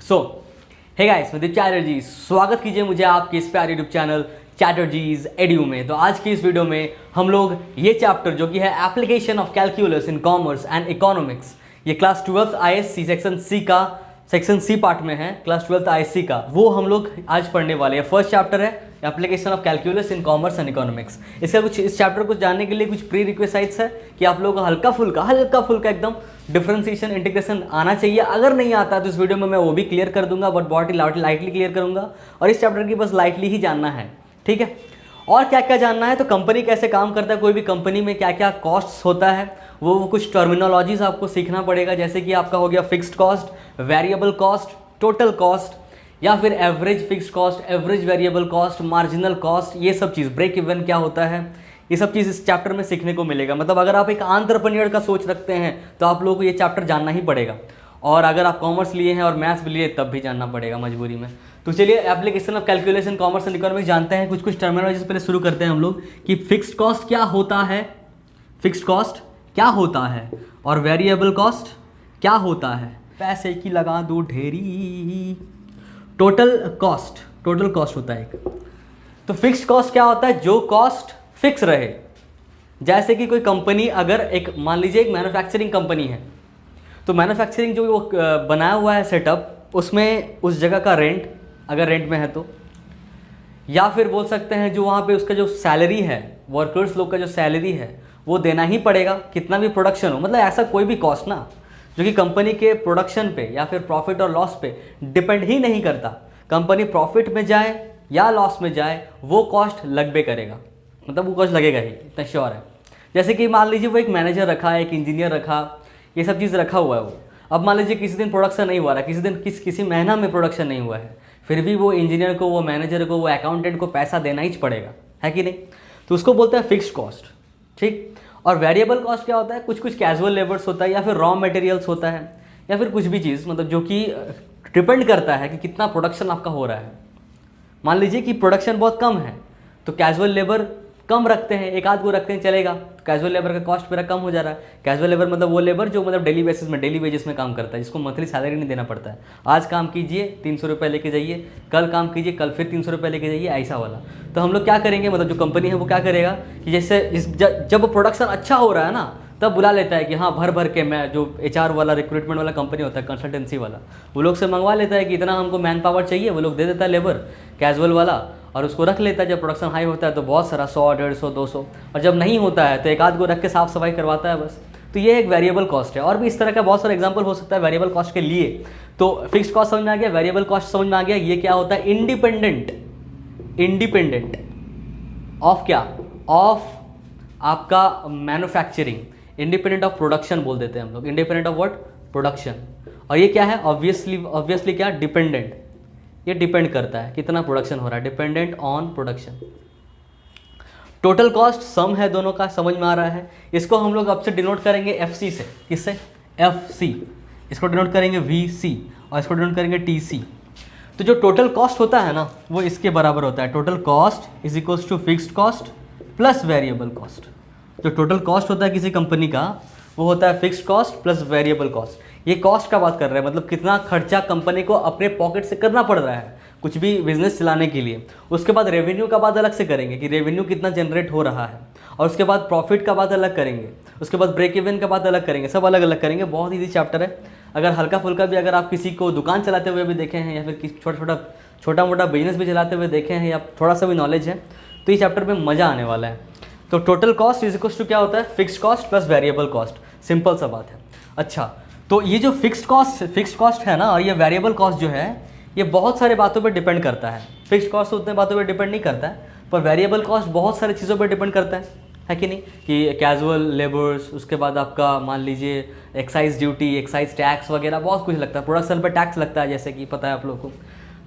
सो hey guys, मैं दीप चैटर्जी, स्वागत कीजिए मुझे आपके इस प्यारे यूट्यूब चैनल चैटर्जीज एड्यू में। तो आज की इस वीडियो में हम लोग ये चैप्टर जो कि है application of calculus in commerce and economics, ये class 12th ISC section C part में है, क्लास 12th आईएससी का, वो हम लोग आज पढ़ने वाले हैं। फर्स्ट चैप्टर है application of calculus in commerce and economics. इसका कुछ इस चैप्टर को जानने के लिए कुछ प्री रिक्वेसाइट्स है कि आप लोगों को हल्का फुल्का एकदम डिफरेंशिएशन इंटीग्रेशन आना चाहिए। अगर नहीं आता तो इस वीडियो में मैं वो भी क्लियर कर दूंगा, बट बहुत ही लाइटली क्लियर करूंगा और इस चैप्टर की बस लाइटली ही जानना है, ठीक है। और क्या क्या जानना है तो कंपनी कैसे काम करता है, कोई भी कंपनी में क्या क्या कॉस्ट्स होता है, वो कुछ टर्मिनोलॉजीज आपको सीखना पड़ेगा, जैसे कि आपका हो गया fixed cost, variable cost, total cost, या फिर average fixed cost, average variable cost, marginal cost, ये सब चीज़, ब्रेक इवन क्या होता है, ये सब चीज़ इस चैप्टर में सीखने को मिलेगा। मतलब अगर आप एक एंटरप्रेन्योर का सोच रखते हैं तो आप लोगों को ये चैप्टर जानना ही पड़ेगा, और अगर आप कॉमर्स लिए हैं और मैथ्स भी लिए तब भी जानना पड़ेगा मजबूरी में। तो चलिए application of calculation commerce and economics जानते हैं। कुछ टर्मिनोलॉजीज पहले शुरू करते हैं हम लोग कि फिक्स्ड कॉस्ट क्या होता है, फिक्स्ड कॉस्ट क्या होता है, और वेरिएबल कॉस्ट क्या होता है। पैसे की लगा दो ढेरी। टोटल कॉस्ट होता है एक। तो फिक्स्ड कॉस्ट क्या होता है, जो कॉस्ट फिक्स रहे। जैसे कि कोई कंपनी, अगर एक मान लीजिए एक मैन्युफैक्चरिंग कंपनी है, तो मैन्युफैक्चरिंग जो वो बनाया हुआ है सेटअप, उसमें उस जगह का रेंट, अगर रेंट में है तो, या फिर बोल सकते हैं जो वहाँ पे उसका जो सैलरी है, वर्कर्स लोग का जो सैलरी है वो देना ही पड़ेगा, कितना भी प्रोडक्शन हो। मतलब ऐसा कोई भी कॉस्ट ना जो कि कंपनी के प्रोडक्शन पे या फिर प्रॉफिट और लॉस पे डिपेंड ही नहीं करता, कंपनी प्रॉफिट में जाए या लॉस में जाए वो कॉस्ट लगबे करेगा, मतलब वो कॉस्ट लगेगा ही, इतना श्योर है। जैसे कि मान लीजिए वो एक मैनेजर रखा है, एक इंजीनियर रखा, ये सब चीज़ रखा हुआ है वो। अब मान लीजिए किसी दिन प्रोडक्शन नहीं हुआ रहा, किसी दिन किसी महीना में प्रोडक्शन नहीं हुआ है, फिर भी वो इंजीनियर को, वो मैनेजर को, वो अकाउंटेंट को पैसा देना ही पड़ेगा, है कि नहीं। तो उसको बोलते हैं फिक्स्ड कॉस्ट, ठीक। और वेरिएबल कॉस्ट क्या होता है, कुछ कैजुअल लेबर्स होता है, या फिर रॉ मटेरियल्स होता है, या फिर कुछ भी चीज़, मतलब जो कि डिपेंड करता है कि कितना प्रोडक्शन आपका हो रहा है। मान लीजिए कि प्रोडक्शन बहुत कम है तो कैजुअल लेबर कम रखते हैं, एक आध को रखते हैं चलेगा, तो कैजुअल लेबर का कॉस्ट मेरा कम हो जा रहा है। कैजुअल लेबर मतलब वो लेबर जो मतलब डेली बेसिस में काम करता है, जिसको मंथली सैलरी नहीं देना पड़ता है। आज काम कीजिए 300 रुपये लेके जाइए, कल काम कीजिए कल फिर 300 रुपये लेके जाइए, ऐसा वाला। तो हम लोग क्या करेंगे, मतलब जो कंपनी है वो क्या करेगा कि जैसे जब प्रोडक्शन अच्छा हो रहा है ना, तब बुला लेता है कि हाँ भर के, मैं जो HR वाला रिक्रूटमेंट वाला कंपनी होता है, कंसल्टेंसी वाला, वो लोग से मंगवा लेता है कि इतना हमको मैन पावर चाहिए, वो लोग दे देता है लेबर कैजुअल वाला, और उसको रख लेता है। जब प्रोडक्शन हाई होता है तो बहुत सारा 100, 150, 200, और जब नहीं होता है तो एक आध को रख के साफ सफाई करवाता है बस। तो ये एक वेरिएबल कॉस्ट है, और भी इस तरह का बहुत सारा एग्जांपल हो सकता है वेरिएबल कॉस्ट के लिए। तो फिक्स्ड कॉस्ट समझ में आ गया, वेरिएबल कॉस्ट समझ में आ गया। ये क्या होता है, इंडिपेंडेंट ऑफ क्या, ऑफ आपका मैन्युफैक्चरिंग, इंडिपेंडेंट ऑफ प्रोडक्शन बोल देते हैं हम लोग, इंडिपेंडेंट ऑफ व्हाट, प्रोडक्शन। और ये क्या है, ऑब्वियसली क्या, डिपेंडेंट, ये डिपेंड करता है कितना प्रोडक्शन हो रहा है, dependent on production. Total cost sum है दोनों का, समझ में आ रहा है। इसको हम लोग अब से डिनोट करेंगे FC से, किससे, FC। इसको डिनोट करेंगे VC और इसको डिनोट करेंगे TC। तो जो टोटल कॉस्ट होता है ना वो इसके बराबर होता है, total cost is equals to fixed cost plus variable cost. जो टोटल कॉस्ट होता है किसी कंपनी का वो होता है fixed cost plus variable cost. ये कॉस्ट का बात कर रहे हैं, मतलब कितना खर्चा कंपनी को अपने पॉकेट से करना पड़ रहा है कुछ भी बिजनेस चलाने के लिए। उसके बाद रेवेन्यू का बात अलग से करेंगे कि रेवेन्यू कितना जनरेट हो रहा है, और उसके बाद प्रॉफिट का बात अलग करेंगे, उसके बाद ब्रेक इवन का बात अलग करेंगे, सब अलग अलग करेंगे। बहुत ईजी चैप्टर है। अगर हल्का फुल्का भी अगर आप किसी को दुकान चलाते हुए भी देखे हैं, या फिर किसी छोटा मोटा बिजनेस भी चलाते हुए देखे हैं, या थोड़ा सा भी नॉलेज है, तो इस चैप्टर में मज़ा आने वाला है। तो total cost is equals to क्या होता है, fixed cost plus variable cost, simple सा बात है। अच्छा, तो ये जो फिक्स्ड कॉस्ट है ना, और ये वेरिएबल कॉस्ट जो है, ये बहुत सारे बातों पे डिपेंड करता है। फिक्स्ड कॉस्ट उतने बातों पे डिपेंड नहीं करता है, पर वेरिएबल कॉस्ट बहुत सारी चीज़ों पे डिपेंड करता है कि नहीं, कि कैजुअल लेबर्स, उसके बाद आपका मान लीजिए एक्साइज ड्यूटी, एक्साइज टैक्स वगैरह बहुत कुछ लगता है, प्रोडक्शन पर टैक्स लगता है, जैसे कि पता है आप लोगों को।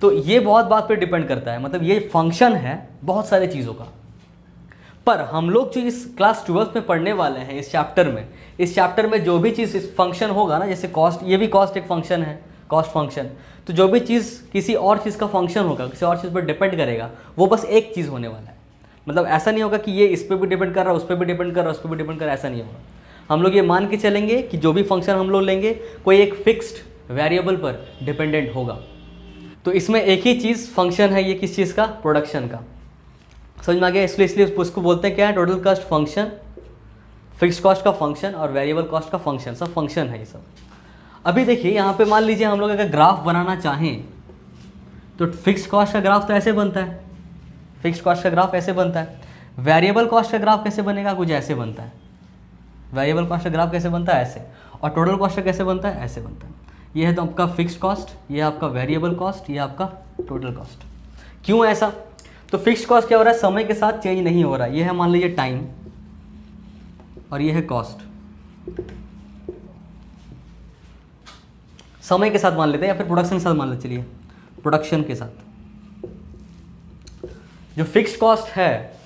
तो ये बहुत बात पे डिपेंड करता है, मतलब ये फंक्शन है बहुत सारी चीज़ों का। पर हम लोग जो इस क्लास 12th में पढ़ने वाले हैं इस चैप्टर में जो भी चीज़ इस फंक्शन होगा ना, जैसे कॉस्ट, ये भी कॉस्ट एक फंक्शन है, कॉस्ट फंक्शन। तो जो भी चीज़ किसी और चीज़ का फंक्शन होगा, किसी और चीज़ पर डिपेंड करेगा, वो बस एक चीज़ होने वाला है। मतलब ऐसा नहीं होगा कि ये इस पर भी डिपेंड कर रहा है, उस पर भी डिपेंड कर रहा है, उस पर भी डिपेंड कर रहा है, ऐसा नहीं होगा। हम लोग ये मान के चलेंगे कि जो भी फंक्शन हम लोग लेंगे, कोई एक फिक्स्ड वेरिएबल पर डिपेंडेंट होगा। तो इसमें एक ही चीज़ फंक्शन है, ये किस चीज़ का, प्रोडक्शन का। समझ में आ गया। इसलिए उसको बोलते हैं क्या है, total cost function, fixed cost का फंक्शन और वेरिएबल कॉस्ट का फंक्शन, सब फंक्शन है ये सब। अभी देखिए यहाँ पे मान लीजिए हम लोग अगर ग्राफ बनाना चाहें तो फिक्स्ड कॉस्ट का ग्राफ तो ऐसे बनता है, फिक्स्ड कॉस्ट का ग्राफ ऐसे बनता है। वेरिएबल कॉस्ट का ग्राफ कैसे बनेगा, कुछ ऐसे बनता है। वेरिएबल कॉस्ट का ग्राफ कैसे बनता है, ऐसे। और टोटल कॉस्ट का कैसे बनता है, ऐसे बनता है। ये है तो आपका फिक्स्ड कॉस्ट, ये है आपका वेरिएबल कॉस्ट, ये है आपका टोटल कॉस्ट। क्यों ऐसा, तो फिक्स्ड कॉस्ट क्या हो रहा है, समय के साथ चेंज नहीं हो रहा है। ये है मान लीजिए टाइम और ये है कॉस्ट, समय के साथ मान लेते हैं या फिर प्रोडक्शन के साथ मान लेते, चलिए प्रोडक्शन के साथ। जो फिक्स्ड कॉस्ट है,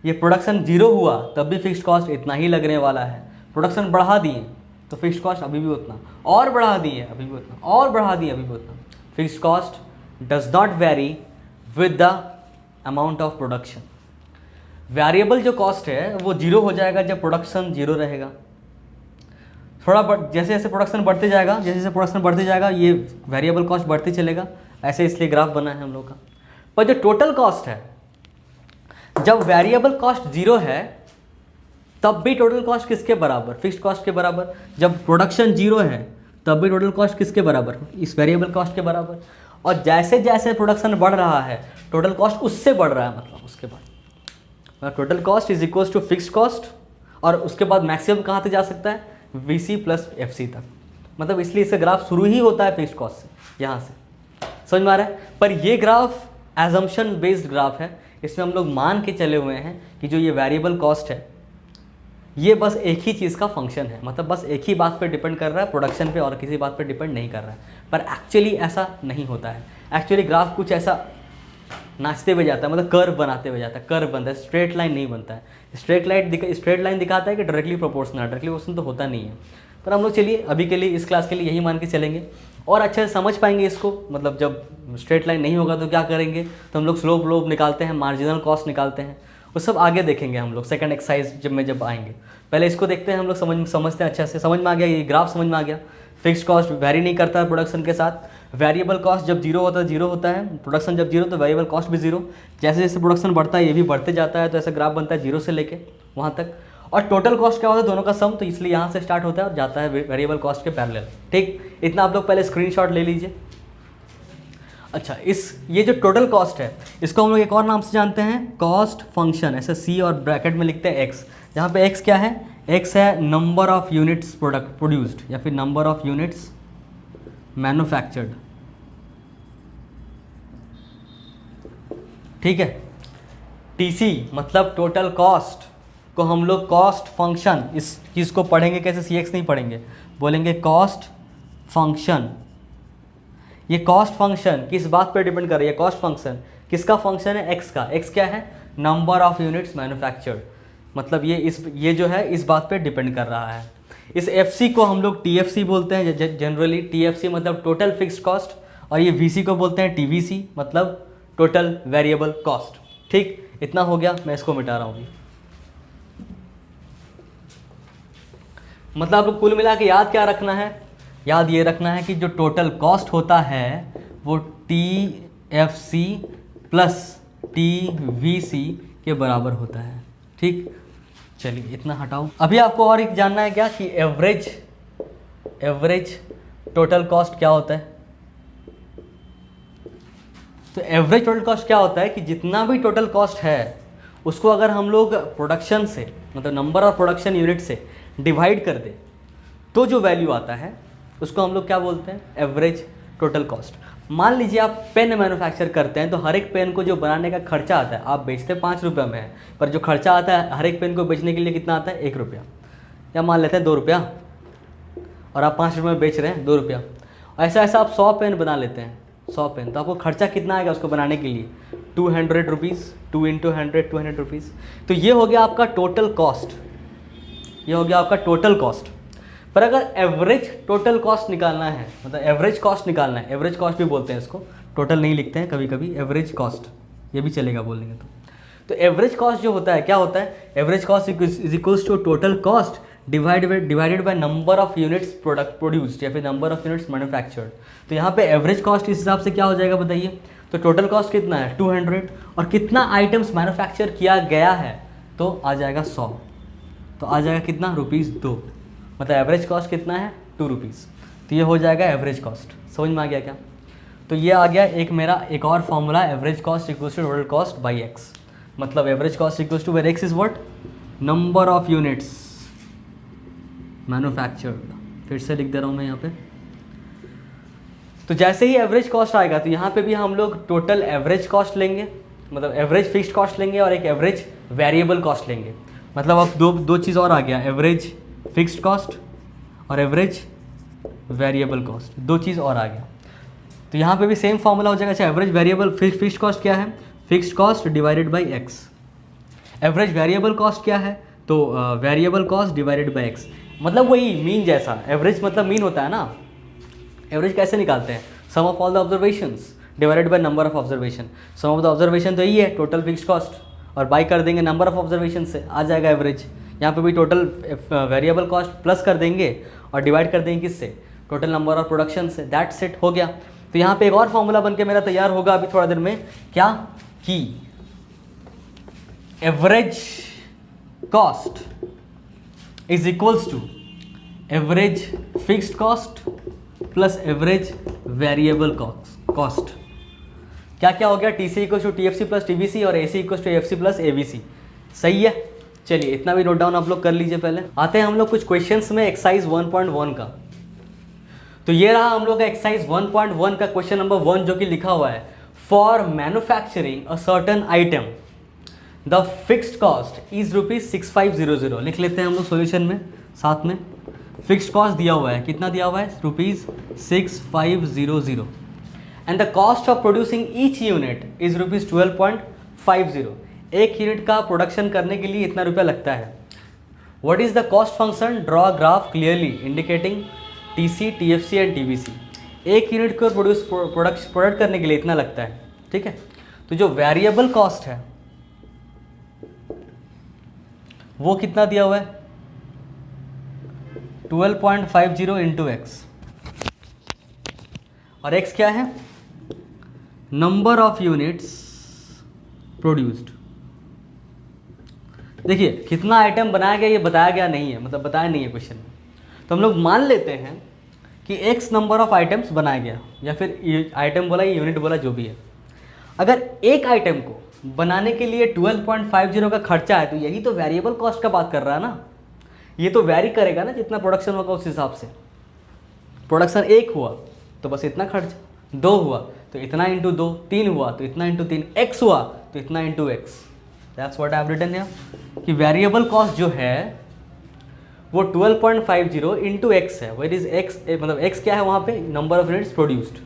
ये प्रोडक्शन जीरो हुआ तब भी फिक्स्ड कॉस्ट इतना ही लगने वाला है। प्रोडक्शन बढ़ा दिए तो फिक्स्ड कॉस्ट अभी भी उतना, और बढ़ा दिए अभी भी उतना, और बढ़ा दिए अभी भी उतना। Fixed cost does not very with the amount of production. Variable जो कॉस्ट है वो जीरो हो जाएगा जब प्रोडक्शन जीरो रहेगा। थोड़ा जैसे जैसे प्रोडक्शन बढ़ते जाएगा, जैसे जैसे प्रोडक्शन बढ़ते जाएगा ये वेरिएबल कॉस्ट बढ़ते चलेगा, ऐसे इसलिए ग्राफ बना है हम लोग का। पर जो टोटल कॉस्ट है, जब वेरिएबल कॉस्ट जीरो है तब भी टोटल कॉस्ट किसके बराबर, फिक्स्ड कॉस्ट के बराबर। जब प्रोडक्शन जीरो है तब भी टोटल कॉस्ट किसके बराबर, इस वेरिएबल कॉस्ट के बराबर। और जैसे जैसे प्रोडक्शन बढ़ रहा है टोटल कॉस्ट उससे बढ़ रहा है, मतलब उसके बाद total cost is equals to fixed cost, और उसके बाद मैक्सिमम कहाँ तक जा सकता है, VC प्लस FC तक। मतलब इसलिए इसका ग्राफ शुरू ही होता है फिक्स्ड कॉस्ट से, यहाँ से। समझ में आ रहा है। पर ये ग्राफ एजम्पशन बेस्ड ग्राफ है, इसमें हम लोग मान के चले हुए हैं कि जो ये वेरिएबल कॉस्ट है ये बस एक ही चीज़ का फंक्शन है, मतलब बस एक ही बात पे डिपेंड कर रहा है, प्रोडक्शन पे, और किसी बात पे डिपेंड नहीं कर रहा है। पर एक्चुअली ऐसा नहीं होता है। एक्चुअली ग्राफ कुछ ऐसा नाचते हुए जाता है, मतलब कर्व बनाते हुए जाता है, कर्व बनता है, स्ट्रेट लाइन नहीं बनता है। स्ट्रेट लाइन दिखाता है कि डायरेक्टली प्रोपोर्शनल, डायरेक्टली प्रोपोर्शनल तो होता नहीं है। पर हम लोग चलिए अभी के लिए इस क्लास के लिए यही मान के चलेंगे और अच्छे से समझ पाएंगे इसको। मतलब जब स्ट्रेट लाइन नहीं होगा तो क्या करेंगे, तो हम लोग स्लोप व्लोप निकालते हैं, मार्जिनल कॉस्ट निकालते हैं, वो सब आगे देखेंगे हम लोग सेकंड एक्सरसाइज जब आएंगे। पहले इसको देखते हैं हम लोग, समझते हैं अच्छे से। समझ में आ गया, ये ग्राफ समझ में आ गया। फिक्स्ड कॉस्ट वेरी नहीं करता है प्रोडक्शन के साथ। वेरिएबल कॉस्ट जब जीरो होता है, प्रोडक्शन जब जीरो तो वेरिएबल कॉस्ट भी जीरो। जैसे जैसे प्रोडक्शन बढ़ता है ये भी बढ़ते जाता है, तो ऐसा ग्राफ बनता है जीरो से लेके वहाँ तक। और टोटल कॉस्ट क्या होता है, दोनों का सम, तो इसलिए यहाँ से स्टार्ट होता है और जाता है वेरिएबल कॉस्ट के पैरेलल। ठीक, इतना आप लोग पहले स्क्रीनशॉट ले लीजिए। अच्छा, ये जो टोटल कॉस्ट है इसको हम लोग एक और नाम से जानते हैं, कॉस्ट फंक्शन। ऐसे C और ब्रैकेट में लिखते हैं X, जहाँ पे X क्या है, X है नंबर ऑफ यूनिट्स प्रोड्यूस्ड या फिर नंबर ऑफ यूनिट्स मैन्युफैक्चर्ड। ठीक है, TC मतलब टोटल कॉस्ट को हम लोग कॉस्ट फंक्शन, इस चीज़ को पढ़ेंगे कैसे, CX नहीं पढ़ेंगे, बोलेंगे कॉस्ट फंक्शन। ये कॉस्ट फंक्शन किस बात पे डिपेंड कर रही है, कॉस्ट फंक्शन किसका फंक्शन है, X का। X क्या है, नंबर ऑफ यूनिट्स मैन्युफैक्चर्ड। मतलब ये जो है इस बात पे डिपेंड कर रहा है। इस FC को हम लोग TFC बोलते हैं जनरली। TFC मतलब टोटल फिक्स्ड कॉस्ट, और ये VC को बोलते हैं TVC मतलब टोटल वेरिएबल कॉस्ट। ठीक, इतना हो गया, मैं इसको मिटा रहा हूँ। मतलब कुल मिला के याद क्या रखना है, याद ये रखना है कि जो टोटल कॉस्ट होता है वो TFC प्लस TVC के बराबर होता है। ठीक, चलिए इतना हटाओ। अभी आपको और एक जानना है क्या कि एवरेज टोटल कॉस्ट क्या होता है। तो एवरेज टोटल कॉस्ट क्या होता है कि जितना भी टोटल कॉस्ट है उसको अगर हम लोग प्रोडक्शन से, मतलब नंबर ऑफ प्रोडक्शन यूनिट से डिवाइड कर दे तो जो वैल्यू आता है उसको हम लोग क्या बोलते हैं, एवरेज टोटल कॉस्ट। मान लीजिए आप पेन मैन्युफैक्चर करते हैं, तो हर एक पेन को जो बनाने का खर्चा आता है, आप बेचते 5 रुपये में है, पर जो खर्चा आता है हर एक पेन को बेचने के लिए कितना आता है, 1 रुपया, या मान लेते हैं 2 रुपया, और आप 5 रुपये में बेच रहे हैं 2 रुपया। ऐसा ऐसा आप 100 पेन बना लेते हैं, 100 पेन, तो आपको खर्चा कितना आएगा उसको बनाने के लिए, 200 रुपीज़, 2 × 100 200 रुपीज़। तो ये हो गया आपका टोटल कॉस्ट, ये हो गया आपका टोटल कॉस्ट। पर अगर एवरेज टोटल कॉस्ट निकालना है, मतलब एवरेज कॉस्ट निकालना है, एवरेज कॉस्ट भी बोलते हैं इसको, टोटल नहीं लिखते हैं कभी कभी, एवरेज कॉस्ट ये भी चलेगा बोलेंगे तो एवरेज कॉस्ट जो होता है क्या होता है, average cost is equals to total cost divided by number of units product produced या फिर नंबर ऑफ यूनिट्स मैन्युफैक्चर्ड। तो यहाँ पे एवरेज कॉस्ट इस हिसाब से क्या हो जाएगा बताइए। तो टोटल कॉस्ट कितना है 200 और कितना आइटम्स मैन्युफैक्चर किया गया है तो आ जाएगा 100। तो आ जाएगा कितना ₹2, मतलब एवरेज कॉस्ट कितना है 2 रुपीज़। तो ये हो जाएगा एवरेज कॉस्ट। समझ में आ गया क्या। तो ये आ गया एक मेरा एक और formula, average cost equals to total cost by X. मतलब average cost equals to where X is what, number of units manufactured. फिर से लिख दे रहा हूँ मैं यहाँ पे। तो जैसे ही एवरेज कॉस्ट आएगा तो यहाँ पे भी हम लोग टोटल एवरेज कॉस्ट लेंगे, मतलब एवरेज फिक्स्ड कॉस्ट लेंगे और एक एवरेज वेरिएबल कॉस्ट लेंगे। मतलब अब दो चीज़ और आ गया, एवरेज फिक्स्ड कॉस्ट और एवरेज वेरिएबल कॉस्ट, दो चीज़ और आ गया। तो यहाँ पे भी सेम फॉर्मूला हो जाएगा। अच्छा, एवरेज वेरिएबल फिक्स्ड कॉस्ट क्या है, fixed cost divided by x. Average variable cost क्या है, तो variable cost divided by X. मतलब वही मीन जैसा, एवरेज मतलब मीन होता है ना। एवरेज कैसे निकालते हैं, sum of all the observations divided by number of observation. Sum of the observation तो यही है टोटल फिक्स्ड कॉस्ट, और बाई कर देंगे नंबर ऑफ ऑब्जर्वेशन से, आ जाएगा एवरेज। यहाँ पे भी टोटल वेरिएबल कॉस्ट प्लस कर देंगे और डिवाइड कर देंगे किससे, टोटल नंबर ऑफ प्रोडक्शन से। दैट सेट हो गया। तो यहाँ पे एक और फॉर्मूला बन के मेरा तैयार होगा अभी थोड़ा देर में, क्या कि average cost is equals to average fixed cost plus average variable cost. क्या क्या हो गया, TC equals to TFC plus TVC और AC equals to AFC plus AVC। सही है। चलिए इतना भी नोट डाउन आप लोग कर लीजिए। पहले आते हैं हम लोग कुछ क्वेश्चंस में एक्सरसाइज 1.1 का। तो ये रहा हम लोग का एक्सरसाइज 1.1 का क्वेश्चन नंबर 1 जो कि लिखा हुआ है, for manufacturing a certain item the fixed cost is ₹6500। लिख लेते हैं हम लोग सॉल्यूशन में साथ में। फिक्स्ड कॉस्ट दिया हुआ है, कितना दिया हुआ है, ₹6500 and the cost of producing each unit is ₹12.50। एक यूनिट का प्रोडक्शन करने के लिए इतना रुपया लगता है। What is the cost function, draw graph clearly indicating TC, TFC and TVC। एक यूनिट को प्रोडक्ट करने के लिए इतना लगता है, ठीक है। तो जो वेरिएबल कॉस्ट है वो कितना दिया हुआ है, 12.50 इंटू एक्स, और एक्स क्या है, नंबर ऑफ यूनिट्स प्रोड्यूस्ड। देखिए कितना आइटम बनाया गया ये बताया गया नहीं है, मतलब बताया नहीं है क्वेश्चन में। तो हम लोग मान लेते हैं कि एक्स नंबर ऑफ आइटम्स बनाया गया, या फिर आइटम बोला या यूनिट बोला जो भी है। अगर एक आइटम को बनाने के लिए 12.50 का खर्चा है तो यही तो वेरिएबल कॉस्ट का बात कर रहा है ना। ये तो वैरी करेगा ना जितना प्रोडक्शन होगा उस हिसाब से। प्रोडक्शन 1 हुआ तो बस इतना खर्च, 2 हुआ तो इतना इंटू 2, 3 हुआ तो इतना इंटू 3, x हुआ तो इतना into x. That's what I have written here कि वेरिएबल कॉस्ट जो है वो 12.50 इंटू एक्स है। वेयर इज एक्स, मतलब एक्स क्या है वहाँ पे, नंबर ऑफ यूनिट्स प्रोड्यूस्ड।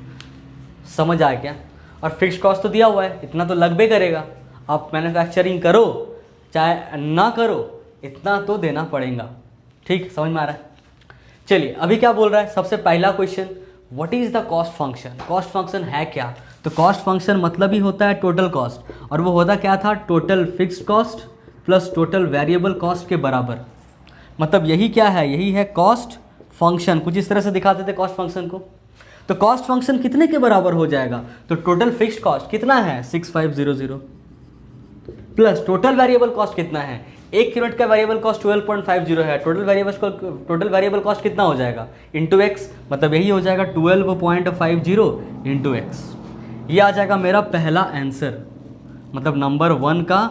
समझ आया क्या। और फिक्स्ड कॉस्ट तो दिया हुआ है, इतना तो लगभग करेगा। आप मैन्युफैक्चरिंग करो चाहे ना करो इतना तो देना पड़ेगा। ठीक, समझ में आ रहा है। चलिए अभी क्या बोल रहा है, सबसे पहला question, what is the cost function. Cost function है क्या, तो कॉस्ट फंक्शन मतलब ही होता है टोटल कॉस्ट, और वो होता क्या था, total fixed cost plus total variable cost के बराबर। मतलब यही क्या है, यही है कॉस्ट फंक्शन। कुछ इस तरह से दिखाते थे कॉस्ट फंक्शन को। तो कॉस्ट फंक्शन कितने के बराबर हो जाएगा, तो टोटल फिक्स्ड कॉस्ट कितना है 6500 प्लस टोटल वेरिएबल कॉस्ट कितना है, एक यूनिट का वेरिएबल कॉस्ट 12.50 है। टोटल वेरिएबल कॉस्ट कितना हो जाएगा इंटू एक्स, मतलब यही हो जाएगा 12.50 इंटू एक्स। ये आ जाएगा मेरा पहला आंसर, मतलब नंबर 1 का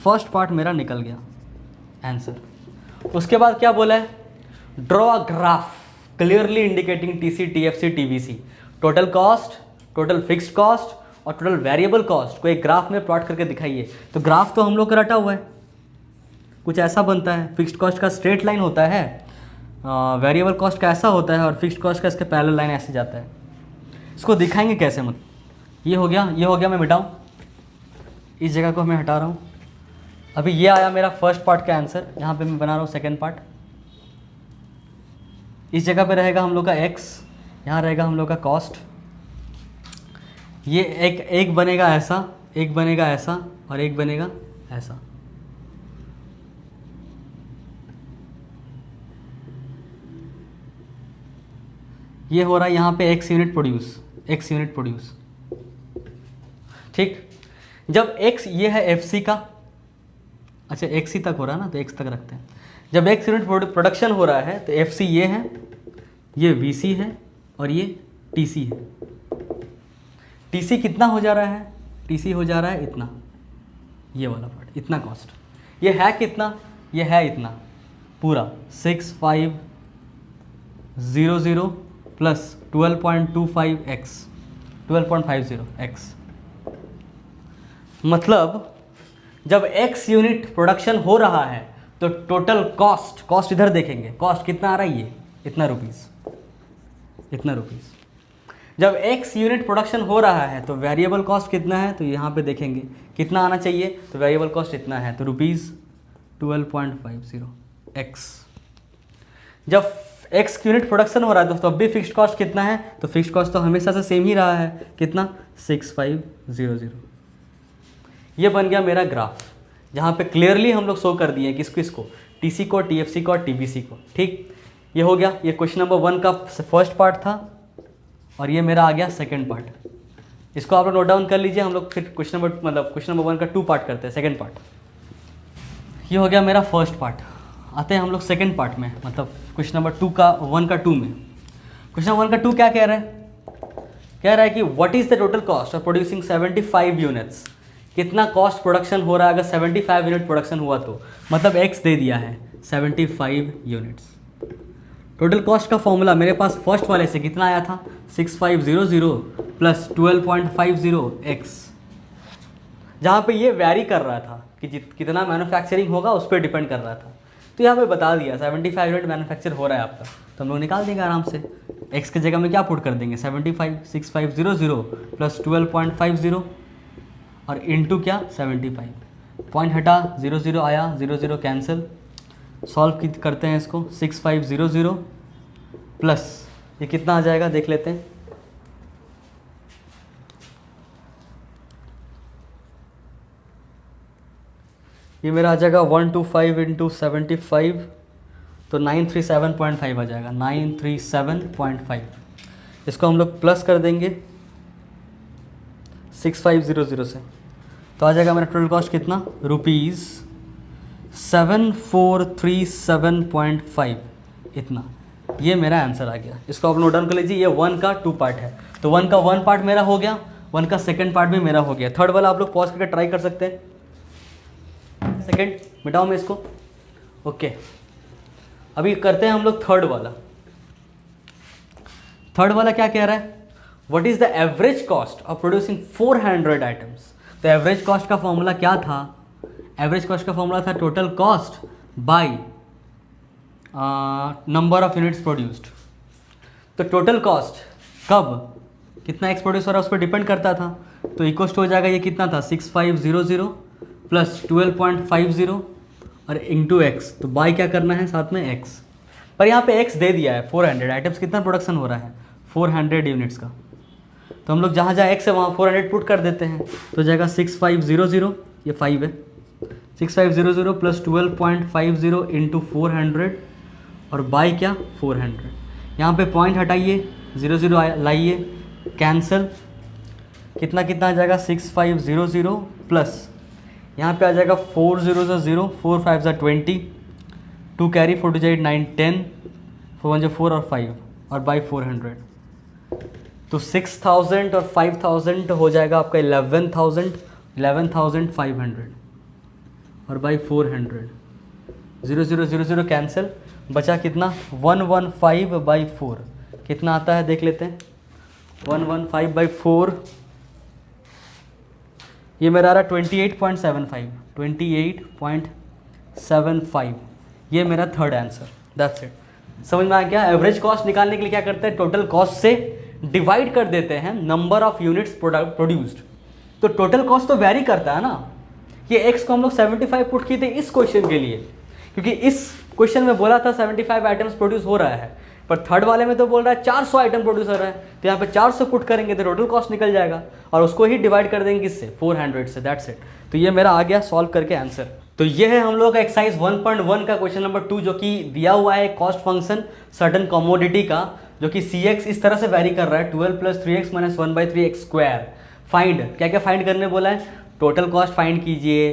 फर्स्ट पार्ट मेरा निकल गया आंसर। उसके बाद क्या बोला है, draw a graph clearly indicating TC, TFC, TVC, total cost, total fixed cost और टोटल वेरिएबल कॉस्ट को एक ग्राफ में प्लॉट करके दिखाइए। तो ग्राफ तो हम लोग का रटा हुआ है, कुछ ऐसा बनता है। फिक्स्ड कॉस्ट का स्ट्रेट लाइन होता है, वेरिएबल कॉस्ट का ऐसा होता है, और फिक्स्ड कॉस्ट का इसके पैरेलल लाइन ऐसे जाता है। इसको दिखाएंगे कैसे, मतलब ये हो गया, मैं मिटाऊँ, इस जगह को मैं हटा रहा हूँ। अभी ये आया मेरा फर्स्ट पार्ट का आंसर, यहाँ पे मैं बना रहा हूँ सेकेंड पार्ट। इस जगह पे रहेगा हम लोग का एक्स, यहाँ रहेगा हम लोग का कॉस्ट। ये एक बनेगा ऐसा, एक बनेगा ऐसा और एक बनेगा ऐसा। ये हो रहा है यहाँ पे x यूनिट प्रोड्यूस, ठीक। जब x ये है FC का, अच्छा XC तक हो रहा है ना, तो x तक रखते हैं। जब x यूनिट प्रोडक्शन हो रहा है तो FC ये है, ये VC है और ये TC है। TC कितना हो जा रहा है? TC हो जा रहा है इतना, ये वाला पार्ट, इतना कॉस्ट। ये है कितना? ये है इतना पूरा 6500 प्लस 12.50x, मतलब जब x यूनिट प्रोडक्शन हो रहा है तो टोटल कॉस्ट इधर देखेंगे, कॉस्ट कितना आ रहा है? ये इतना रुपीस। जब x यूनिट प्रोडक्शन हो रहा है तो वेरिएबल कॉस्ट कितना है? तो यहाँ पे देखेंगे कितना आना चाहिए, तो वेरिएबल कॉस्ट इतना है, तो ₹12.50x। जब x यूनिट प्रोडक्शन हो रहा है तो तब भी फिक्स्ड कॉस्ट कितना है? तो फिक्स्ड कॉस्ट तो हमेशा से सेम ही रहा है, कितना? 6500। ये बन गया मेरा ग्राफ, जहाँ पे क्लियरली हम लोग शो कर दिए किसको, TC को, TFC को और TBC को, ठीक। ये हो गया, ये क्वेश्चन नंबर 1 का फर्स्ट पार्ट था और ये मेरा आ गया सेकंड पार्ट। इसको आप लोग नोट डाउन कर लीजिए, हम लोग फिर क्वेश्चन नंबर 1 का 2 पार्ट करते हैं, सेकंड पार्ट। ये हो गया मेरा फर्स्ट पार्ट। आते हैं हम लोग सेकंड पार्ट में, मतलब क्वेश्चन नंबर 1 का 2 में। क्वेश्चन नंबर 1 का 2 क्या कह रहा है? कह रहा है कि what is the total cost of producing 75 units. कितना कॉस्ट प्रोडक्शन हो रहा है अगर 75 यूनिट प्रोडक्शन हुआ तो, मतलब x दे दिया है 75 यूनिट्स। टोटल कॉस्ट का फॉर्मूला मेरे पास फर्स्ट वाले से कितना आया था? 6500 प्लस 12.50x, जहाँ पे ये वैरी कर रहा था कि कितना मैन्युफैक्चरिंग होगा उस पर डिपेंड कर रहा था। तो यहाँ पे बता दिया 75 यूनिट मैन्युफैक्चर हो रहा है आपका, तो हम लोग निकाल देंगे आराम से। x की जगह में क्या पुट कर देंगे? 6500 प्लस 12.50 और इंटू क्या? 75। पॉइंट हटा, 00 आया, 00 कैंसिल। सॉल्व करते हैं इसको, 6500 प्लस ये कितना आ जाएगा देख लेते हैं। ये मेरा आ जाएगा 125 इंटू 75, तो 937.5 आ जाएगा, 937.5। इसको हम लोग प्लस कर देंगे 6500 से, तो आ जाएगा मेरा टोटल कॉस्ट कितना? ₹7437.5, इतना। ये मेरा आंसर आ गया। इसको आप नोट डाउन कर लीजिए। ये 1 का 2 पार्ट है, तो 1 का 1 पार्ट मेरा हो गया, 1 का सेकंड पार्ट भी मेरा हो गया। थर्ड वाला आप लोग पॉज करके ट्राई कर सकते हैं। सेकंड मिटाओ मैं इसको, ओके। अभी करते हैं हम लोग थर्ड वाला। थर्ड वाला क्या कह रहा है? What is the average cost of producing 400 items. तो एवरेज कॉस्ट का फॉर्मूला क्या था? एवरेज कॉस्ट का फॉर्मूला था total cost by number of units produced. तो टोटल कॉस्ट कब कितना एक्स प्रोड्यूस हो रहा है उस पर डिपेंड करता था, तो इक्वस्ट हो जाएगा, ये कितना था? 6500 प्लस 12.50 और इंटू एक्स। तो बाय क्या करना है साथ में? एक्स। पर यहाँ पे एक्स दे दिया है 400 आइटम्स कितना प्रोडक्शन हो रहा है? 400 यूनिट्स का। तो हम लोग जहाँ जहाँ एक्स है वहाँ 400 पुट कर देते हैं, तो जाएगा 6500, ये 5 है, 6500 प्लस 12.50 इंटू 400 और बाय क्या? 400। यहाँ पे पॉइंट हटाइए, 00 लाइए, कैंसिल। कितना कितना आ जाएगा? 6500 प्लस यहाँ पे आ जाएगा 4 0 0, 4 5 20, 2 कैरी, 4 2 8 9 10, 4 1 4 और 5 और बाई 400। तो 6000 और 5000 हो जाएगा आपका 11,500 और बाई 400। 0 0 0 0 कैंसिल, बचा कितना? 115/4 कितना आता है देख लेते हैं। 115/4 ये मेरा आ रहा 28.75 ये मेरा थर्ड आंसर। That's it. समझ में आ गया? एवरेज कॉस्ट निकालने के लिए क्या करते हैं? टोटल कॉस्ट से डिवाइड कर देते हैं नंबर ऑफ यूनिट्स प्रोड्यूस्ड। तो टोटल कॉस्ट तो वैरी करता है ना। ये एक्स को हम लोग 75 पुट किए थे इस क्वेश्चन के लिए, क्योंकि इस क्वेश्चन में बोला था 75 आइटम्स प्रोड्यूस हो रहा है, पर थर्ड वाले में तो बोल रहा है 400 आइटम प्रोड्यूस हो रहा है। तो यहाँ पे 400 पुट करेंगे तो टोटल कॉस्ट निकल जाएगा और उसको ही डिवाइड कर देंगे किससे? 400 से। That's it. तो ये मेरा आ गया सॉल्व करके आंसर। तो ये है हम लोग का एक्सरसाइज 1.1 का क्वेश्चन नंबर 2, जो कि दिया हुआ है कॉस्ट फंक्शन सर्टेन कमोडिटी का। जो कि सी एक्स इस तरह से वैरी कर रहा है 12 plus 3x minus 1/3x²। Find, क्या क्या फाइंड करने बोला है? टोटल कॉस्ट फाइंड कीजिए,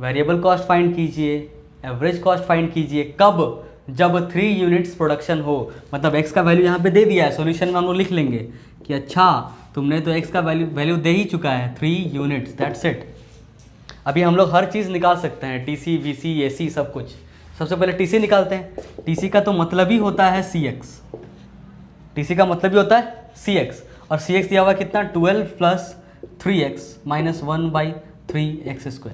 वेरिएबल कॉस्ट फाइंड कीजिए, एवरेज कॉस्ट फाइंड कीजिए। कब? जब 3 यूनिट्स प्रोडक्शन हो। मतलब x का वैल्यू यहाँ पे दे दिया है, सॉल्यूशन में हम लोग लिख लेंगे कि अच्छा तुमने तो x का वैल्यू दे ही चुका है 3 यूनिट्स, दैट्स इट। अभी हम लोग हर चीज़ निकाल सकते हैं, TC, VC, AC सब कुछ। सबसे पहले TC निकालते हैं। TC का तो मतलब ही होता है CX, TC का मतलब ही होता है CX, और CX दिया हुआ कितना? 12 प्लस 3x माइनस 1/3x²,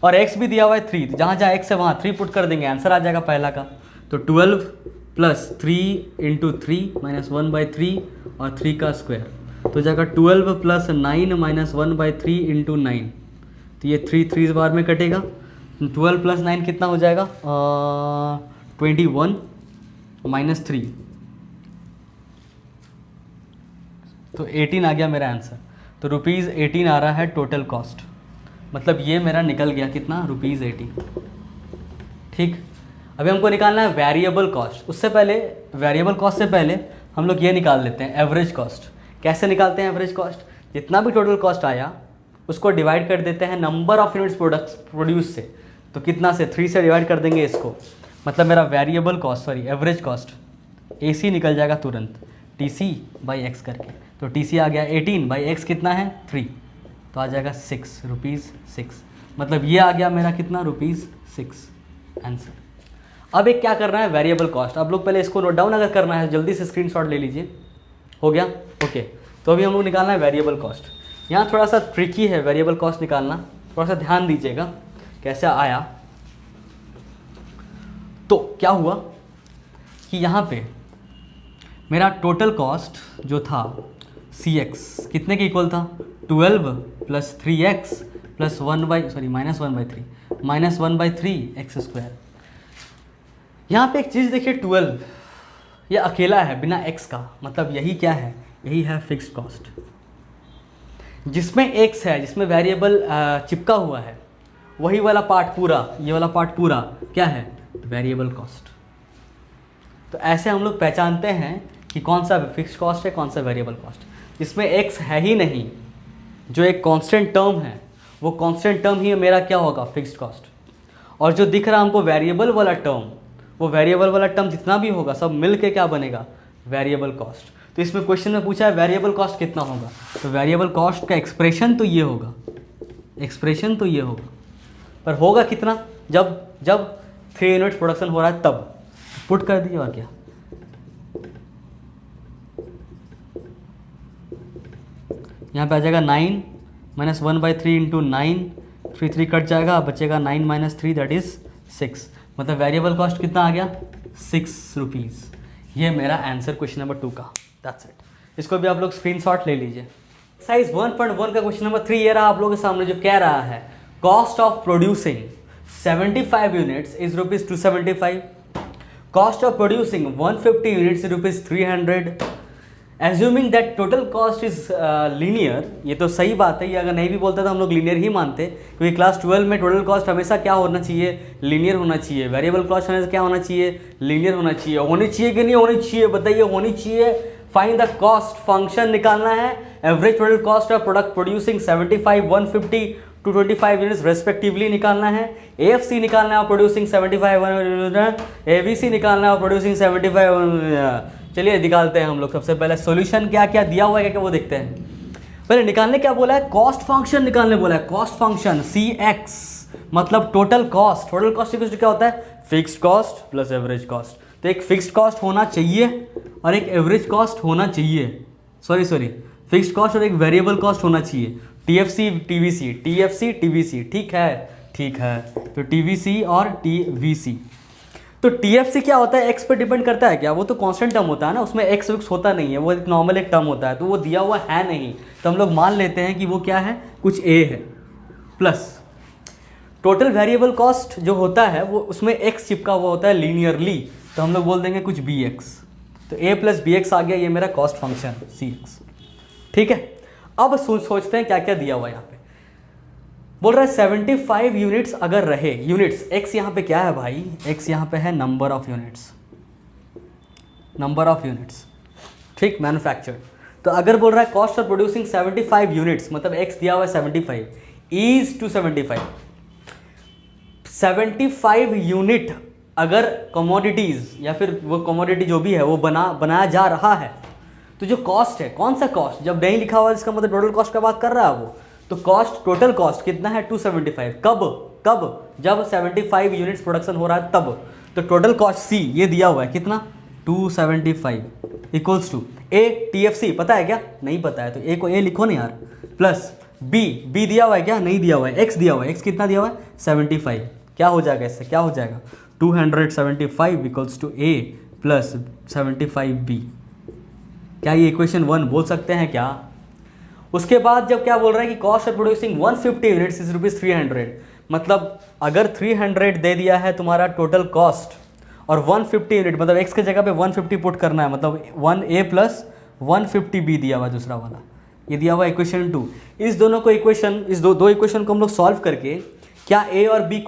और x भी दिया हुआ है 3, जहाँ जहाँ x है वहाँ 3 पुट कर देंगे, आंसर आ जाएगा पहला का। तो 12 प्लस 3 इंटू 3 माइनस 1/3 और 3 का स्क्वायर, तो जाएगा 12 प्लस 9 माइनस 1/3 इंटू 9। तो ये 3 बार में कटेगा। 12 प्लस 9 कितना हो जाएगा? 21 माइनस 3, तो 18 आ गया मेरा आंसर। तो ₹18 आ रहा है टोटल कॉस्ट। मतलब ये मेरा निकल गया कितना? ₹80। ठीक, अभी हमको निकालना है वेरिएबल कॉस्ट। उससे पहले, वेरिएबल कॉस्ट से पहले हम लोग ये निकाल लेते हैं एवरेज कॉस्ट। कैसे निकालते हैं एवरेज कॉस्ट? जितना भी टोटल कॉस्ट आया उसको डिवाइड कर देते हैं नंबर ऑफ यूनिट्स प्रोड्यूस से। तो कितना से? 3 से डिवाइड कर देंगे इसको। मतलब मेरा variable cost, sorry average cost, AC निकल जाएगा तुरंत, TC बाई एक्स करके। तो TC आ गया 18 बाई एक्स कितना है? 3, तो आ जाएगा ₹6। मतलब ये आ गया मेरा कितना? ₹6 आंसर। अब एक क्या करना है? Variable cost. आप लोग पहले इसको नोट डाउन अगर करना है जल्दी से स्क्रीनशॉट ले लीजिए। हो गया? ओके। तो अभी हम लोग निकालना है वेरिएबल कॉस्ट। यहाँ थोड़ा सा ट्रिकी है वेरिएबल कॉस्ट निकालना, थोड़ा सा ध्यान दीजिएगा कैसे आया। तो क्या हुआ कि यहाँ पे मेरा टोटल कॉस्ट जो था CX कितने के इक्वल था? 12 plus 3x plus minus 1/3x²। यहाँ पे एक चीज़ देखिए, 12 ये अकेला है बिना x का, मतलब यही क्या है? यही है फिक्स्ड कॉस्ट। जिसमें x है, जिसमें वेरिएबल चिपका हुआ है, वही वाला पार्ट पूरा, ये वाला पार्ट पूरा क्या है? Variable cost. तो ऐसे हम लोग पहचानते हैं कि कौन सा फिक्स्ड कॉस्ट है, कौन सा वेरिएबल कॉस्ट। जिसमें x है ही नहीं, जो एक कांस्टेंट टर्म है, वो कांस्टेंट टर्म ही मेरा क्या होगा? Fixed cost. और जो दिख रहा है हमको वेरिएबल वाला टर्म, वो वेरिएबल वाला टर्म जितना भी होगा सब मिल के क्या बनेगा? Variable cost. तो इसमें क्वेश्चन में पूछा है वेरिएबल कॉस्ट कितना होगा, तो वेरिएबल कॉस्ट का एक्सप्रेशन तो ये होगा, एक्सप्रेशन तो ये होगा, पर होगा कितना? जब 3 यूनिट्स प्रोडक्शन हो रहा है तब पुट कर दीजिए। और क्या? यहाँ पे आ जाएगा 9 माइनस 1/3 इंटू 9, 3 कट जाएगा, बचेगा 9 माइनस 3 दैट इज 6। मतलब वेरिएबल कॉस्ट कितना आ गया? ₹6। ये मेरा आंसर क्वेश्चन नंबर 2 का, दैट्स इट। इसको भी आप लोग स्क्रीनशॉट ले लीजिए। एक्सरसाइज 1.1 का क्वेश्चन नंबर 3 ये रहा आप लोगों के सामने, जो कह रहा है cost of producing 75 units is ₹275, cost of producing 150 units is ₹300, assuming that total cost is linear. ये तो सही बात है, ये अगर नहीं भी बोलता तो हम लोग लीनियर ही मानते, क्योंकि क्लास 12 में टोटल कॉस्ट हमेशा क्या होना चाहिए? लीनियर होना चाहिए। वेरिएबल कॉस्ट हमेशा क्या होना चाहिए? लीनियर होना चाहिए। होनी चाहिए कि नहीं होनी चाहिए? बताइए, होनी चाहिए। फाइंड द कॉस्ट फंक्शन निकालना है। Average total cost of product producing 75, 150 to 25 units respectively निकालना है। AFC निकालना है और प्रोड्यूसिंग 75, ABC निकालना है और प्रोड्यूसिंग 75। चलिए निकालते हैं हम लोग। सबसे पहले सॉल्यूशन क्या क्या दिया हुआ है क्या वो देखते हैं। पहले निकालने क्या बोला है? कॉस्ट फंक्शन निकालने बोला है। कॉस्ट फंक्शन CX मतलब टोटल कॉस्ट। टोटल कॉस्ट क्या होता है? Fixed cost plus average cost. तो एक फिक्स्ड कॉस्ट होना चाहिए और एक एवरेज कॉस्ट होना चाहिए, सॉरी फिक्स्ड कॉस्ट और एक वेरिएबल कॉस्ट होना चाहिए। TFC TVC ठीक है। तो TVC और TVC। तो TFC क्या होता है? x पे डिपेंड करता है क्या? वो तो कांस्टेंट टर्म होता है ना, उसमें x फिक्स होता नहीं है, वो एक नॉर्मल एक टर्म होता है, तो वो दिया हुआ है नहीं, तो हम लोग मान लेते हैं कि वो क्या है? कुछ a है। प्लस टोटल वेरिएबल कॉस्ट जो होता है वो उसमें x चिपका हुआ होता है लीनियरली, तो हम लोग बोल देंगे कुछ bx। तो a प्लस bx आ गया, ये मेरा कॉस्ट फंक्शन CX। ठीक है, अब सोचते हैं क्या क्या दिया हुआ है। यहाँ पे बोल रहा है 75 यूनिट्स अगर रहे, यूनिट्स x यहाँ पे क्या है भाई? x यहाँ पे है number of units, number of units, ठीक, मैन्युफैक्चर्ड। तो अगर बोल रहा है कॉस्ट ऑफ प्रोड्यूसिंग 75 यूनिट्स, मतलब एक्स दिया हुआ है 75 इज टू 75 यूनिट अगर कमोडिटीज़ या फिर वो कमोडिटी जो भी है वो बनाया जा रहा है, तो जो कॉस्ट है, कौन सा कॉस्ट, जब नहीं लिखा हुआ इसका मतलब टोटल कॉस्ट का बात कर रहा है वो, तो कॉस्ट, टोटल कॉस्ट कितना है 275। कब जब 75 यूनिट्स प्रोडक्शन हो रहा है तब। तो टोटल कॉस्ट सी ये दिया हुआ है कितना 275 इक्वल्स टू ए टीएफसी, पता है क्या, नहीं पता है तो ए को ए लिखो ना यार, प्लस बी दिया हुआ है क्या, नहीं दिया हुआ है, एक्स दिया हुआ है, एक्स कितना दिया हुआ है 75, क्या हो जाएगा इससे, क्या हो जाएगा 275 equals to A plus 75 B. क्या ये इक्वेशन 1 बोल सकते हैं क्या। उसके बाद जब क्या बोल रहा है कि cost of producing 150 units is rupees 300, मतलब अगर 300 दे दिया है तुम्हारा टोटल कॉस्ट और 150 यूनिट, मतलब एक्स के जगह पे 150 पुट करना है, मतलब 1a प्लस 150 बी दिया हुआ दूसरा वाला, ये दिया हुआ इक्वेशन 2। इस दोनों को इक्वेशन, इस दो इक्वेशन को हम लोग सॉल्व करके क्या ए और बी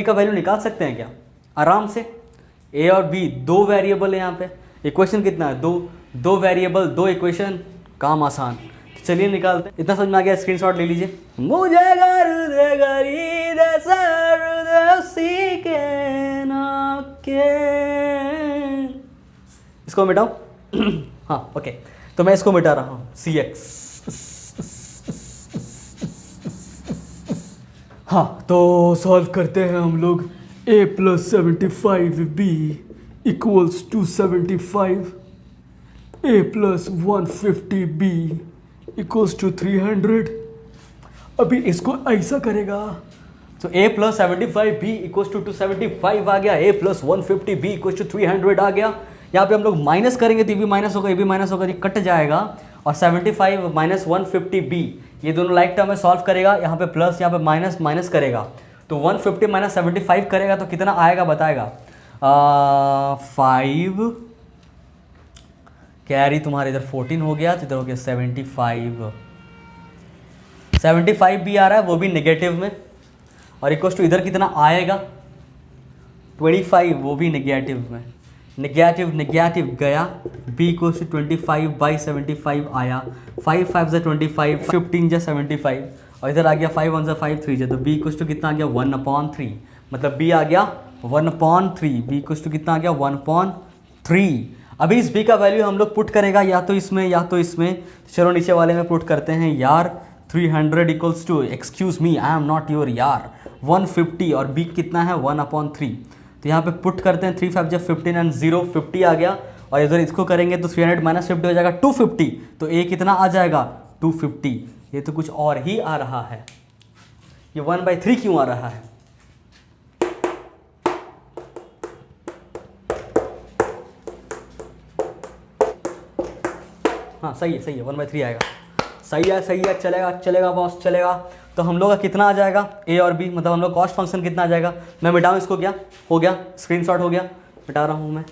का वैल्यू निकाल सकते हैं क्या, आराम से। ए और बी दो वेरिएबल है यहाँ पे, इक्वेशन कितना है दो वेरिएबल, दो इक्वेशन, काम आसान। तो चलिए निकालते हैं। इतना समझ में आ गया, स्क्रीनशॉट ले लीजिए। मुझे इसको मिटाओ हाँ ओके, तो मैं इसको मिटा रहा हूँ सी एक्स। हाँ तो सॉल्व करते हैं हम लोग। a plus 75 b equals to 75, a plus 150 b equals to 300। अभी इसको ऐसा करेगा तो a plus 75 b equals to 275 आ गया, a plus 150 b equals to 300 आ गया। यहाँ पे हम लोग माइनस करेंगे तो ये भी माइनस होगा, ये भी माइनस होगा, ये कट जाएगा और 75 माइनस 150 b ये दोनों लाइक टर्म में सॉल्व करेगा, यहाँ पे प्लस यहाँ पे माइनस माइनस करेगा तो 150 माइनस 75 करेगा तो कितना आएगा बताएगा 5 कैरी तुम्हारे इधर 14 हो गया तो इधर हो गया 75 भी आ रहा है वो भी नेगेटिव में, और इक्वल टू इधर कितना आएगा 25 वो भी नेगेटिव में, नेगेटिव गया, b इक्वल्स टू 25/75 आया, 5 5 जा 25, 15 जा 75 और इधर आ गया 5 1 जा 5 3 जा, तो b इक्वल्स टू कितना आ गया 1/3, मतलब b आ गया 1/3, b इक्वल्स टू कितना आ गया 1/3। अभी इस b का वैल्यू हम लोग पुट करेगा या तो इसमें या तो इसमें, चलो नीचे वाले में पुट करते हैं यार। 300 equals to, excuse me I am not your यार, 150 और b कितना है 1/3, तो यहाँ पे पुट करते हैं 3 5 जब 15 एंड 0 50 आ गया, और इधर इसको करेंगे तो 300 माइनस 50 हो जाएगा 250, तो a कितना आ जाएगा 250। ये तो कुछ और ही आ रहा है, ये 1/3 क्यों आ रहा है। हाँ सही है 1/3 आएगा, सही है चलेगा बॉस चलेगा। तो हम लोग का कितना आ जाएगा a और b, मतलब हम लोग कॉस्ट फंक्शन कितना आ जाएगा, मैं मिटाऊँ इसको, क्या हो गया स्क्रीनशॉट हो गया, मिटा रहा हूँ मैं।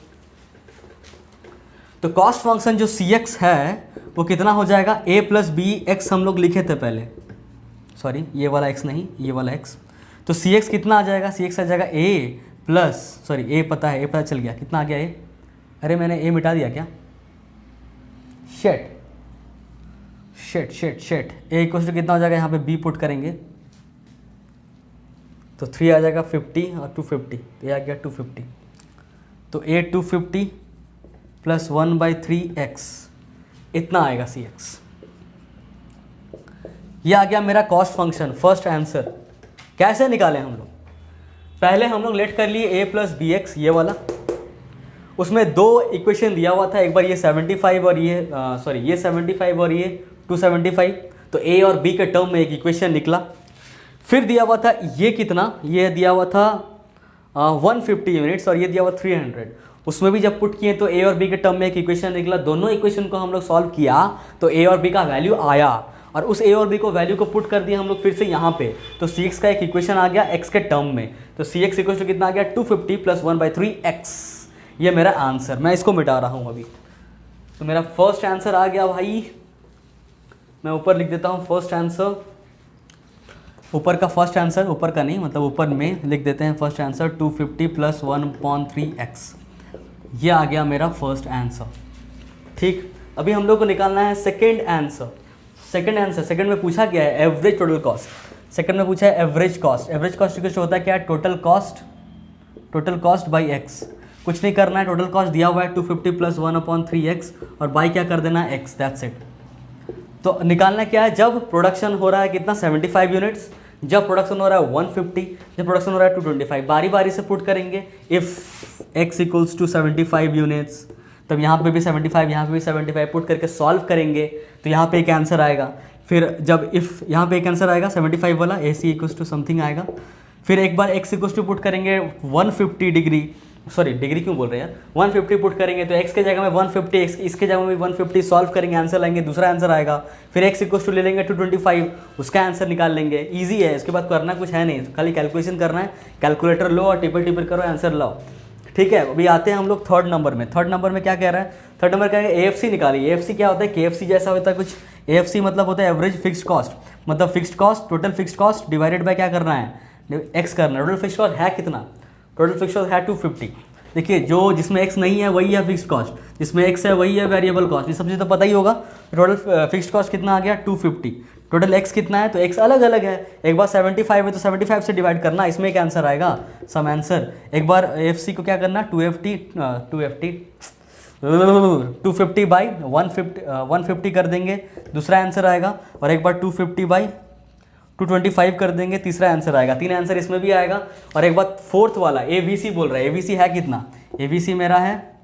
तो कॉस्ट फंक्शन जो cx है वो कितना हो जाएगा a प्लस बी एक्स हम लोग लिखे थे पहले, सॉरी ये वाला x नहीं ये वाला x, तो cx कितना आ जाएगा, cx आ जाएगा a प्लस, सॉरी a पता है, a पता चल गया कितना आ गया a, अरे मैंने a मिटा दिया क्या, शेट a इक्वल टू कितना हो जाएगा, यहाँ पे b पुट करेंगे तो 3 आ जाएगा 50 और 250, तो ये आ गया 250, तो a 250 प्लस 1/3x इतना आएगा cx। ये आ गया मेरा कॉस्ट फंक्शन, फर्स्ट आंसर। कैसे निकालें हम लोग, पहले हम लोग लेट कर लिए a प्लस बी एक्स, ये वाला, उसमें दो इक्वेशन दिया हुआ था, एक बार ये 75 और ये सॉरी ये 75 और ये 275, तो a और b के टर्म में एक इक्वेशन निकला। फिर दिया हुआ था ये कितना, ये दिया हुआ था 150 यूनिट्स और ये दिया हुआ 300, उसमें भी जब पुट किए तो a और b के टर्म में एक इक्वेशन निकला। दोनों इक्वेशन को हम लोग सॉल्व किया तो a और b का वैल्यू आया, और उस a और b को वैल्यू को पुट कर दिया हम लोग फिर से यहाँ पे, तो cx का एक इक्वेशन आ गया x के टर्म में, तो cx इक्वल टू कितना आ गया 250 प्लस 1/3x, ये मेरा आंसर। मैं इसको मिटा रहा हूँ अभी, तो मेरा फर्स्ट आंसर आ गया भाई, मैं ऊपर लिख देता हूँ फर्स्ट आंसर, ऊपर का फर्स्ट आंसर, ऊपर का नहीं मतलब ऊपर में लिख देते हैं फर्स्ट आंसर 250 प्लस 1/3x, ये आ गया मेरा फर्स्ट आंसर। ठीक, अभी हम लोग को निकालना है सेकेंड आंसर। सेकेंड में पूछा क्या है, एवरेज टोटल कॉस्ट। सेकेंड में पूछा है एवरेज कॉस्ट। एवरेज कॉस्ट कुछ होता है क्या, टोटल कॉस्ट बाई एक्स। कुछ नहीं करना है, टोटल कॉस्ट दिया हुआ है 250 प्लस 1/3x और बाई क्या कर देना है, x, दैट्स इट। तो निकालना क्या है, जब प्रोडक्शन हो रहा है कितना 75 यूनिट्स, जब प्रोडक्शन हो रहा है 150, जब प्रोडक्शन हो रहा है 225, बारी बारी से पुट करेंगे। If x equals to 75 units, तब यहाँ पे भी 75, यहाँ पे भी 75 पुट करके सॉल्व करेंगे तो यहाँ पे एक आंसर आएगा। फिर जब इफ़ यहाँ पे एक आंसर आएगा 75 वाला, AC इक्वल्स टू समथिंग आएगा। फिर एक बार x इक्वल्स टू पुट करेंगे 150 डिग्री, सॉरी डिग्री क्यों बोल रहे हैं यार, 150 पुट करेंगे तो x के जगह में 150, इसके जगह में 150 सॉल्व करेंगे, आंसर लाएंगे, दूसरा आंसर आएगा। फिर x इक्वल्स टू ले लेंगे 225, उसका आंसर निकाल लेंगे। इजी है, इसके बाद करना कुछ है नहीं, खाली कैलकुलेशन करना है। कैलकुलेटर लो और टिपर करो, आंसर लाओ। ठीक है, अभी आते हैं हम लोग थर्ड नंबर में। थर्ड नंबर में क्या कह रहा है, थर्ड नंबर कह रहा है AFC निकालिए। AFC क्या होता है, KFC जैसा होता है कुछ। AFC मतलब होता है एवरेज फिक्स्ड कॉस्ट, मतलब fixed cost, total fixed cost divided bye क्या करना है, x करना है। टोटल फिक्स्ड कॉस्ट है कितना, टोटल फिक्स्ड कॉस्ट है 250। देखिए जो जिसमें x नहीं है वही है फिक्स्ड कॉस्ट, जिसमें x है वही है वेरिएबल कॉस्ट, ये सब चीज़ तो पता ही होगा। टोटल फिक्स्ड कॉस्ट कितना आ गया 250, टोटल x कितना है, तो x अलग अलग है। एक बार 75 है तो 75 से डिवाइड करना, इसमें एक आंसर आएगा, सम आंसर। एक बार AFC को क्या करना, 250 बाई 150 कर देंगे, दूसरा आंसर आएगा। और एक बार 250 बाई 225 कर देंगे, तीसरा आंसर आएगा। तीन आंसर इसमें भी आएगा। और एक बार फोर्थ वाला ABC बोल रहा है, ABC है कितना, ABC मेरा है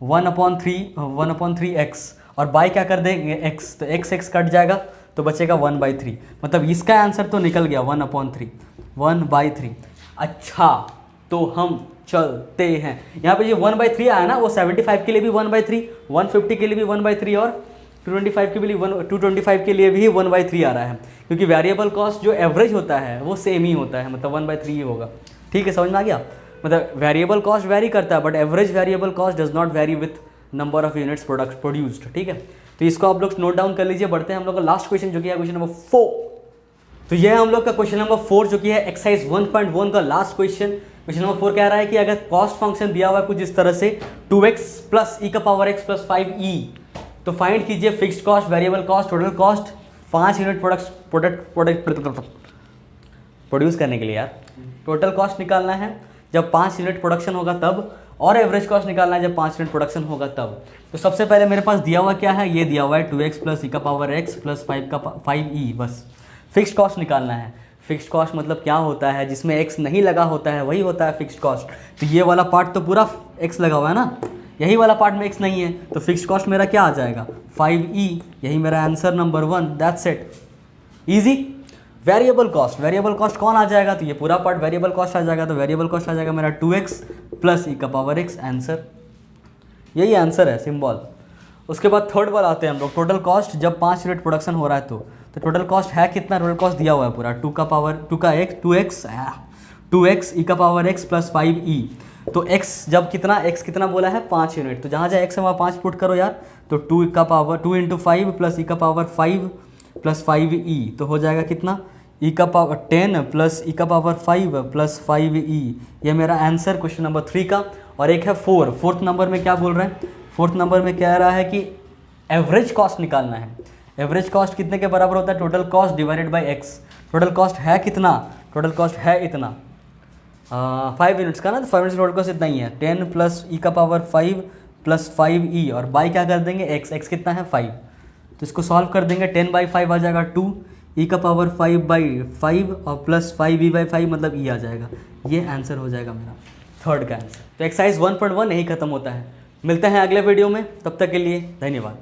1/3x और बाई क्या कर देंगे x, तो x कट जाएगा तो बचेगा 1/3, मतलब इसका आंसर तो निकल गया 1/3। अच्छा, तो हम चलते हैं, यहाँ पे जो 1/3 आया ना वो 75 के लिए भी 1/3, 150 के लिए भी 1/3 और 225 के लिए 225 के लिए भी 1/3 आ रहा है, क्योंकि वेरिएबल कॉस्ट जो एवरेज होता है वो सेम ही होता है, मतलब 1/3 ही होगा। ठीक है, समझ में आ गया। मतलब वेरिएबल कॉस्ट वेरी करता है but average variable cost does not very with number of units produced. ठीक है, तो इसको आप लोग नोट डाउन कर लीजिए। बढ़ते हैं हम लोग का लास्ट क्वेश्चन जो कि है क्वेश्चन नंबर 4। तो ये है हम लोग का क्वेश्चन नंबर 4 जो कि है एक्सरसाइज 1.1 का लास्ट क्वेश्चन। क्वेश्चन नंबर 4 कह रहा है कि अगर कॉस्ट फंक्शन दिया हुआ है कुछ इस तरह से 2x प्लस e का पावर x प्लस 5e, तो फाइंड कीजिए fixed cost, variable cost, total cost 5 unit produce करने के लिए। यार टोटल कॉस्ट निकालना है जब 5 यूनिट प्रोडक्शन होगा तब, और एवरेज कॉस्ट निकालना है जब 5 यूनिट प्रोडक्शन होगा तब। तो सबसे पहले मेरे पास दिया हुआ क्या है, ये दिया हुआ है 2x प्लस e का पावर x प्लस 5e, बस फिक्स्ड कॉस्ट निकालना है। फिक्स्ड कॉस्ट मतलब क्या होता है, जिसमें x नहीं लगा होता है वही होता है फिक्स्ड कॉस्ट। तो ये वाला पार्ट तो पूरा x लगा हुआ है ना, यही वाला पार्ट में x नहीं है, तो फिक्स्ड कॉस्ट मेरा क्या आ जाएगा 5e, यही मेरा answer number 1, that's it, easy. Variable cost कौन आ जाएगा, तो ये पूरा पार्ट वेरिएबल कॉस्ट आ जाएगा, तो वेरिएबल कॉस्ट आ जाएगा मेरा 2x प्लस e का पावर x, आंसर, यही आंसर है, सिंबल। उसके बाद थर्ड वाला आते हैं हम लोग, टोटल कॉस्ट जब 5 यूनिट प्रोडक्शन हो रहा है तो टोटल कॉस्ट है कितना, टोटल कॉस्ट दिया हुआ है पूरा 2x e का पावर x प्लस 5e। तो x जब कितना, x कितना बोला है 5 यूनिट, तो जहाँ जहाँ x है वहाँ 5 पुट करो यार, तो 2 का पावर 2 × 5 प्लस e का पावर 5 प्लस 5e, तो हो जाएगा कितना e का पावर 10 प्लस e का पावर 5 प्लस 5e। ये मेरा आंसर क्वेश्चन नंबर 3 का। और एक है फोर्थ नंबर में क्या बोल रहे हैं, फोर्थ नंबर में कह रहा है कि एवरेज कॉस्ट निकालना है। एवरेज कॉस्ट कितने के बराबर होता है, total cost divided bye x। Total cost है कितना, टोटल कॉस्ट है इतना 5 यूनिट्स का ना, तो 5 यूनिट्स टोटल कॉस्ट इतना ही है, 10 प्लस e का पावर 5 प्लस 5e, और बाई क्या कर देंगे x कितना है 5, तो इसको सॉल्व कर देंगे, 10/5 आ जाएगा 2, e का पावर 5/5 और प्लस 5e/5 मतलब e आ जाएगा। ये आंसर हो जाएगा मेरा थर्ड का आंसर। तो एक्सरसाइज 1.1 यही खत्म होता है। मिलते हैं अगले वीडियो में, तब तक के लिए धन्यवाद।